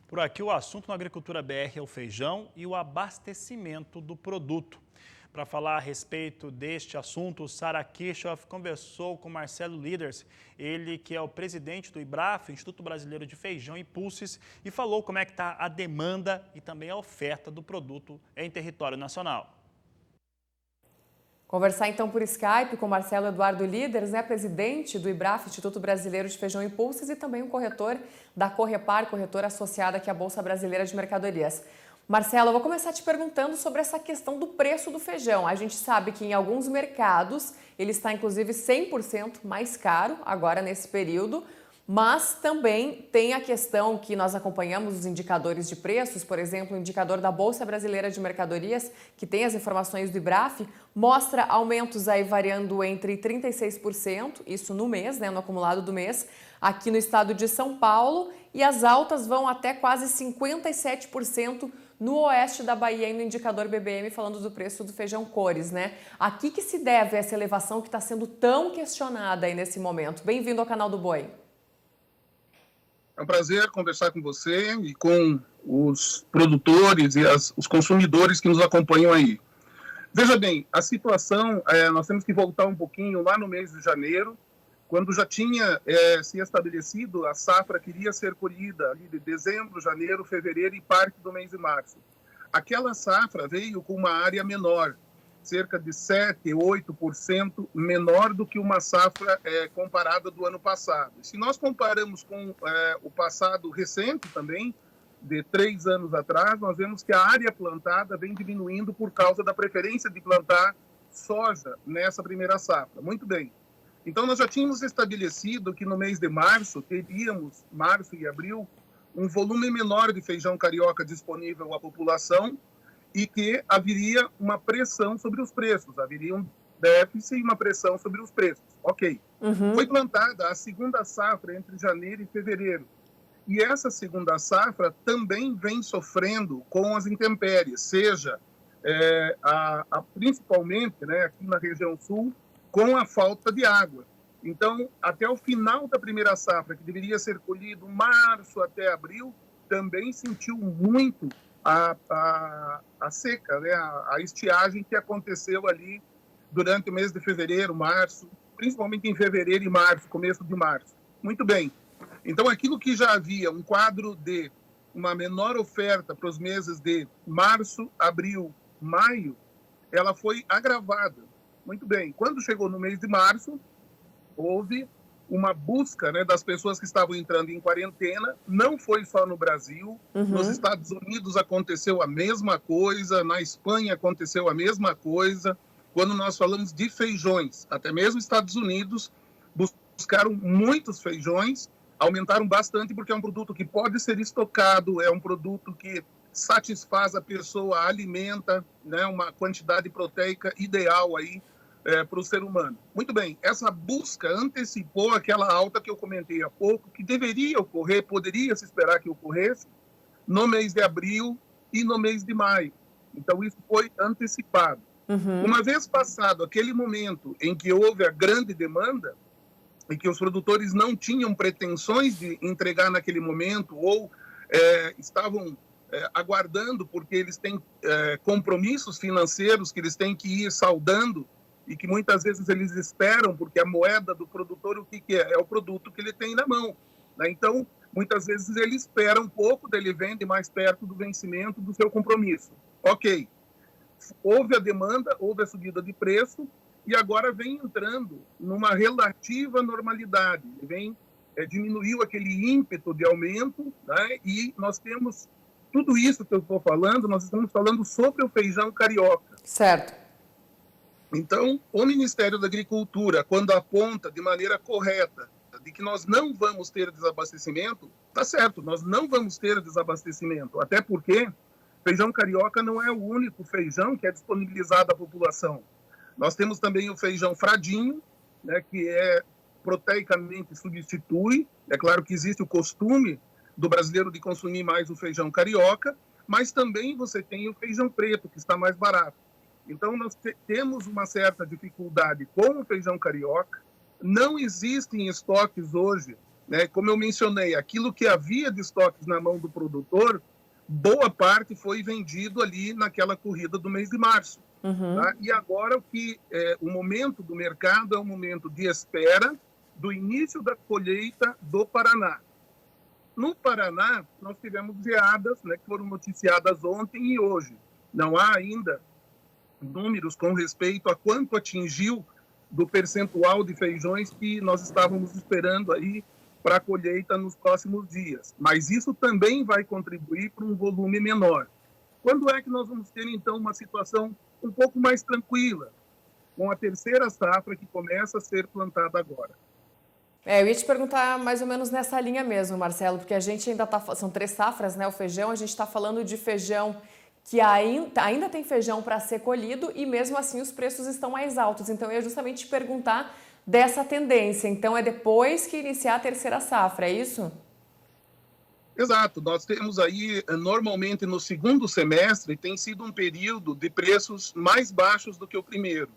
Por aqui, o assunto na Agricultura BR é o feijão e o abastecimento do produto. Para falar a respeito deste assunto, Sara Kirchhoff conversou com Marcelo Liders, ele que é o presidente do IBRAF, Instituto Brasileiro de Feijão e Pulses, e falou como é que está a demanda e também a oferta do produto em território nacional. Conversar então por Skype com Marcelo Eduardo Liders, presidente do IBRAF, Instituto Brasileiro de Feijão e Pulses, e também um corretor da Correpar, corretora associada aqui à Bolsa Brasileira de Mercadorias. Marcelo, eu vou começar te perguntando sobre essa questão do preço do feijão. A gente sabe que em alguns mercados ele está inclusive 100% mais caro agora nesse período, mas também tem a questão que nós acompanhamos os indicadores de preços, por exemplo, o indicador da Bolsa Brasileira de Mercadorias, que tem as informações do IBRAF, mostra aumentos aí variando entre 36%, isso no mês, no acumulado do mês, aqui no estado de São Paulo, e as altas vão até quase 57% no oeste da Bahia, e no indicador BBM, falando do preço do feijão cores, A que se deve essa elevação que está sendo tão questionada aí nesse momento? Bem-vindo ao canal do Boi. É um prazer conversar com você e com os produtores e os consumidores que nos acompanham aí. Veja bem, a situação, nós temos que voltar um pouquinho lá no mês de janeiro, quando já tinha se estabelecido a safra que iria ser colhida ali de dezembro, janeiro, fevereiro e parte do mês de março. Aquela safra veio com uma área menor, cerca de 7%, 8% menor do que uma safra comparada do ano passado. Se nós comparamos com o passado recente também, de 3 anos atrás, nós vemos que a área plantada vem diminuindo por causa da preferência de plantar soja nessa primeira safra. Muito bem. Então, nós já tínhamos estabelecido que no mês de março, teríamos, março e abril, um volume menor de feijão carioca disponível à população e que haveria uma pressão sobre os preços, haveria um déficit e uma pressão sobre os preços. Ok. Foi plantada a segunda safra entre janeiro e fevereiro. E essa segunda safra também vem sofrendo com as intempéries, seja principalmente aqui na região sul, com a falta de água. Então, até o final da primeira safra, que deveria ser colhido março até abril, também sentiu muito a seca, a estiagem que aconteceu ali durante o mês de fevereiro, março, principalmente em fevereiro e março, começo de março. Muito bem. Então, aquilo que já havia um quadro de uma menor oferta para os meses de março, abril, maio, ela foi agravada. Muito bem. Quando chegou no mês de março, houve uma busca das pessoas que estavam entrando em quarentena. Não foi só no Brasil. Nos Estados Unidos aconteceu a mesma coisa. Na Espanha aconteceu a mesma coisa. Quando nós falamos de feijões, até mesmo Estados Unidos buscaram muitos feijões, aumentaram bastante porque é um produto que pode ser estocado, é um produto que satisfaz a pessoa, alimenta, uma quantidade proteica ideal aí para o ser humano. Muito bem, essa busca antecipou aquela alta que eu comentei há pouco, que deveria ocorrer, poderia se esperar que ocorresse no mês de abril e no mês de maio. Então, isso foi antecipado. Uma vez passado aquele momento em que houve a grande demanda e que os produtores não tinham pretensões de entregar naquele momento ou estavam aguardando porque eles têm compromissos financeiros que eles têm que ir saldando e que muitas vezes eles esperam, porque a moeda do produtor, o que é? É o produto que ele tem na mão. Então, muitas vezes ele espera um pouco, daí ele vende mais perto do vencimento do seu compromisso. Ok. Houve a demanda, houve a subida de preço, e agora vem entrando numa relativa normalidade. Diminuiu aquele ímpeto de aumento, e nós temos tudo isso que eu estou falando, nós estamos falando sobre o feijão carioca. Certo. Então, o Ministério da Agricultura, quando aponta de maneira correta de que nós não vamos ter desabastecimento, está certo, nós não vamos ter desabastecimento, até porque feijão carioca não é o único feijão que é disponibilizado à população. Nós temos também o feijão fradinho, que proteicamente substitui. É claro que existe o costume do brasileiro de consumir mais o feijão carioca, mas também você tem o feijão preto, que está mais barato. Então, nós temos uma certa dificuldade com o feijão carioca. Não existem estoques hoje né? Como eu mencionei, aquilo que havia de estoques na mão do produtor, boa parte foi vendido ali naquela corrida do mês de março. Tá? E agora o momento do mercado é um momento de espera do início da colheita do Paraná. No Paraná, nós tivemos geadas, né, que foram noticiadas ontem e hoje. Não há ainda números com respeito a quanto atingiu do percentual de feijões que nós estávamos esperando aí para a colheita nos próximos dias. Mas isso também vai contribuir para um volume menor. Quando é que nós vamos ter, então, uma situação um pouco mais tranquila, com a terceira safra que começa a ser plantada agora? Eu ia te perguntar mais ou menos nessa linha mesmo, Marcelo, porque a gente ainda são 3 safras, né? O feijão, a gente está falando de feijão que ainda tem feijão para ser colhido e mesmo assim os preços estão mais altos. Então, eu ia justamente te perguntar dessa tendência. Então, é depois que iniciar a terceira safra, é isso? Exato. Nós temos aí, normalmente no segundo semestre, tem sido um período de preços mais baixos do que o primeiro.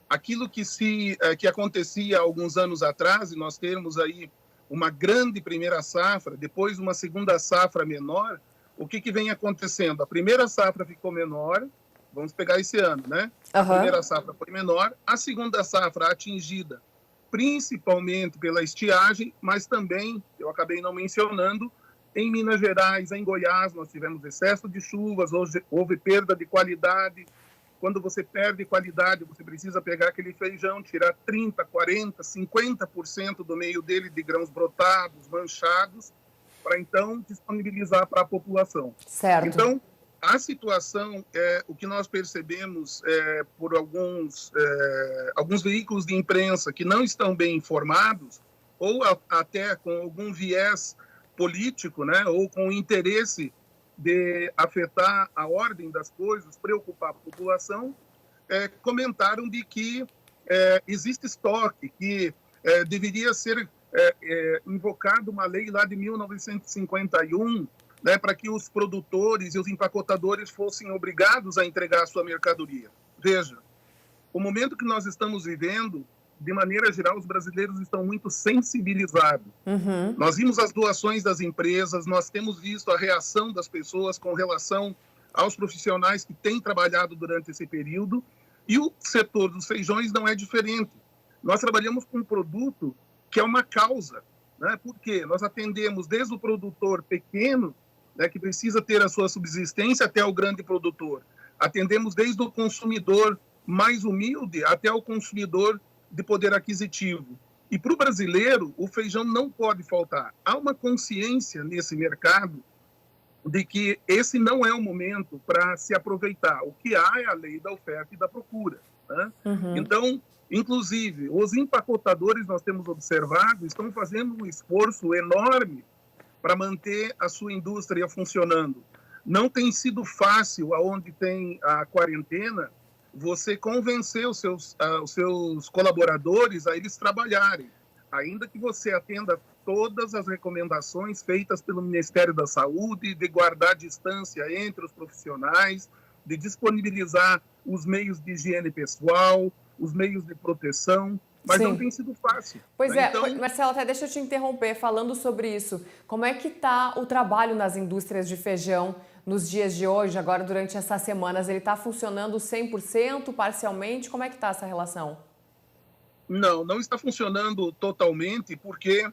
Aquilo que acontecia alguns anos atrás, e nós temos aí uma grande primeira safra, depois uma segunda safra menor, o que vem acontecendo? A primeira safra ficou menor, vamos pegar esse ano, né? A primeira safra foi menor, a segunda safra atingida principalmente pela estiagem, mas também, eu acabei não mencionando, em Minas Gerais, em Goiás, nós tivemos excesso de chuvas, houve perda de qualidade. Quando você perde qualidade, você precisa pegar aquele feijão, tirar 30%, 40%, 50% do meio dele de grãos brotados, manchados, para então disponibilizar para a população. Certo. Então, a situação, o que nós percebemos por alguns veículos de imprensa que não estão bem informados, ou até com algum viés político, né, ou com interesse de afetar a ordem das coisas, preocupar a população, comentaram de que existe estoque, que deveria ser invocado uma lei lá de 1951, né, para que os produtores e os empacotadores fossem obrigados a entregar a sua mercadoria. Veja, o momento que nós estamos vivendo, de maneira geral, os brasileiros estão muito sensibilizados. Nós vimos as doações das empresas, nós temos visto a reação das pessoas com relação aos profissionais que têm trabalhado durante esse período, e o setor dos feijões não é diferente. Nós trabalhamos com um produto que é uma causa, né? Porque nós atendemos desde o produtor pequeno, né, que precisa ter a sua subsistência, até o grande produtor. Atendemos desde o consumidor mais humilde até o consumidor de poder aquisitivo. E para o brasileiro, o feijão não pode faltar. Há uma consciência nesse mercado de que esse não é o momento para se aproveitar. O que há é a lei da oferta e da procura, né? Então, inclusive, os empacotadores, nós temos observado, estão fazendo um esforço enorme para manter a sua indústria funcionando. Não tem sido fácil, aonde tem a quarentena, você convencer os seus colaboradores a eles trabalharem, ainda que você atenda todas as recomendações feitas pelo Ministério da Saúde, de guardar distância entre os profissionais, de disponibilizar os meios de higiene pessoal, os meios de proteção, mas não tem sido fácil. Pois né? Então... Marcelo, até deixa eu te interromper falando sobre isso. Como é que está o trabalho nas indústrias de feijão nos dias de hoje, agora durante essas semanas? Ele está funcionando 100%, parcialmente? Como é que está essa relação? Não está funcionando totalmente, porque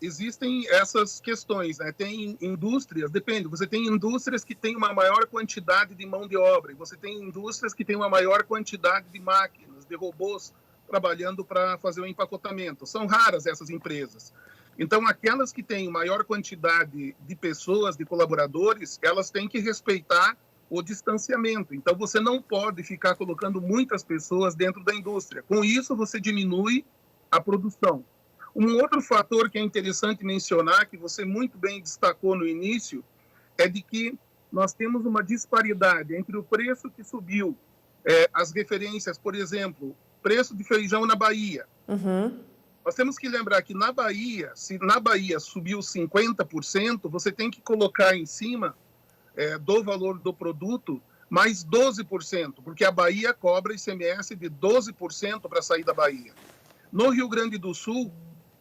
existem essas questões, né? Tem indústrias, depende, você tem indústrias que têm uma maior quantidade de mão de obra, e você tem indústrias que têm uma maior quantidade de máquinas, de robôs, trabalhando para fazer o empacotamento. São raras essas empresas. Então, aquelas que têm maior quantidade de pessoas, de colaboradores, elas têm que respeitar o distanciamento. Então, você não pode ficar colocando muitas pessoas dentro da indústria. Com isso, você diminui a produção. Um outro fator que é interessante mencionar, que você muito bem destacou no início, é de que nós temos uma disparidade entre o preço que subiu, as referências, por exemplo, preço de feijão na Bahia. Nós temos que lembrar que na Bahia, se na Bahia subiu 50%, você tem que colocar em cima do valor do produto mais 12%, porque a Bahia cobra ICMS de 12% para sair da Bahia. No Rio Grande do Sul,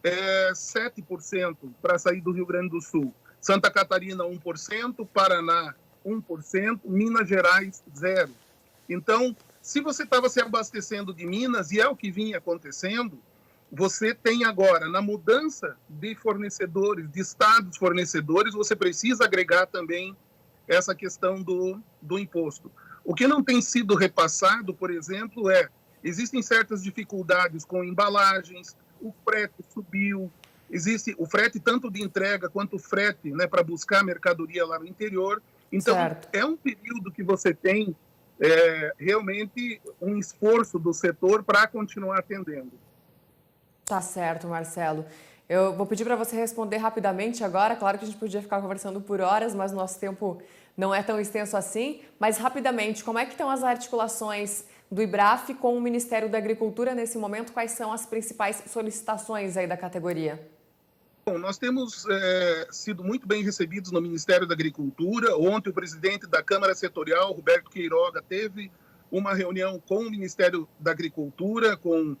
7% para sair do Rio Grande do Sul. Santa Catarina, 1%, Paraná, 1%, Minas Gerais, 0%. Então, se você estava se abastecendo de Minas, e é o que vinha acontecendo, você tem agora, na mudança de fornecedores, de estados fornecedores, você precisa agregar também essa questão do imposto. O que não tem sido repassado, por exemplo, existem certas dificuldades com embalagens, o frete subiu, existe o frete tanto de entrega quanto o frete, né, para buscar mercadoria lá no interior. Então, é um período que você tem realmente um esforço do setor para continuar atendendo. Tá certo, Marcelo. Eu vou pedir para você responder rapidamente agora. Claro que a gente podia ficar conversando por horas, mas o nosso tempo não é tão extenso assim. Mas rapidamente, como é que estão as articulações do IBRAF com o Ministério da Agricultura nesse momento? Quais são as principais solicitações aí da categoria? Bom, nós temos sido muito bem recebidos no Ministério da Agricultura. Ontem o presidente da Câmara Setorial, Roberto Queiroga, teve uma reunião com o Ministério da Agricultura, com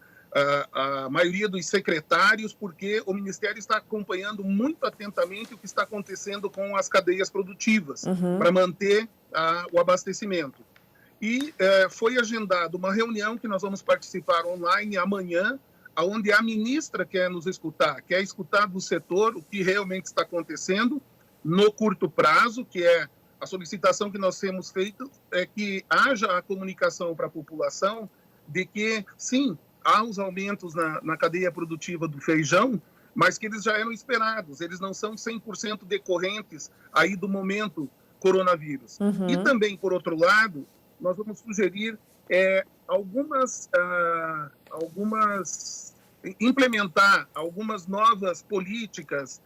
a maioria dos secretários, porque o Ministério está acompanhando muito atentamente o que está acontecendo com as cadeias produtivas, para manter o abastecimento. E foi agendada uma reunião que nós vamos participar online amanhã, onde a ministra quer nos escutar, quer escutar do setor o que realmente está acontecendo no curto prazo, que é a solicitação que nós temos feito, é que haja a comunicação para a população de que, sim, há os aumentos na cadeia produtiva do feijão, mas que eles já eram esperados, eles não são 100% decorrentes aí do momento coronavírus. E também, por outro lado, nós vamos sugerir implementar algumas novas políticas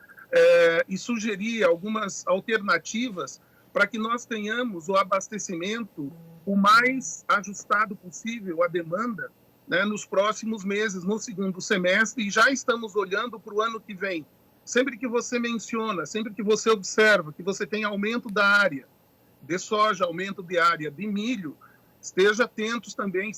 e sugerir algumas alternativas para que nós tenhamos o abastecimento o mais ajustado possível à demanda, né, nos próximos meses, no segundo semestre, e já estamos olhando para o ano que vem. Sempre que você menciona, sempre que você observa que você tem aumento da área de soja, aumento de área de milho, estejam atentos também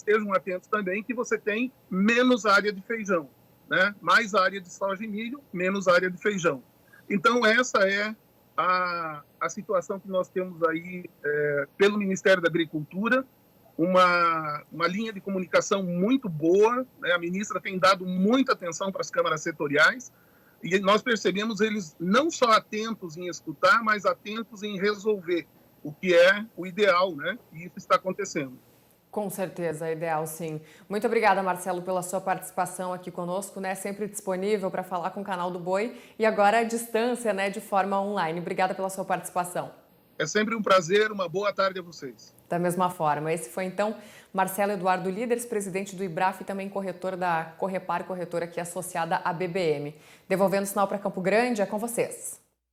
que você tem menos área de feijão, né? Mais área de soja e milho, menos área de feijão. Então, essa é a situação que nós temos aí pelo Ministério da Agricultura, uma linha de comunicação muito boa, né? A ministra tem dado muita atenção para as câmaras setoriais, e nós percebemos eles não só atentos em escutar, mas atentos em resolver, o que é o ideal, né? E isso está acontecendo. Com certeza, é ideal, sim. Muito obrigada, Marcelo, pela sua participação aqui conosco, né? Sempre disponível para falar com o canal do Boi e agora à distância, né? De forma online. Obrigada pela sua participação. É sempre um prazer, uma boa tarde a vocês. Da mesma forma. Esse foi, então, Marcelo Eduardo Líderes, presidente do IBRAF e também corretor da Correpar, corretora aqui associada à BBM. Devolvendo o sinal para Campo Grande, é com vocês.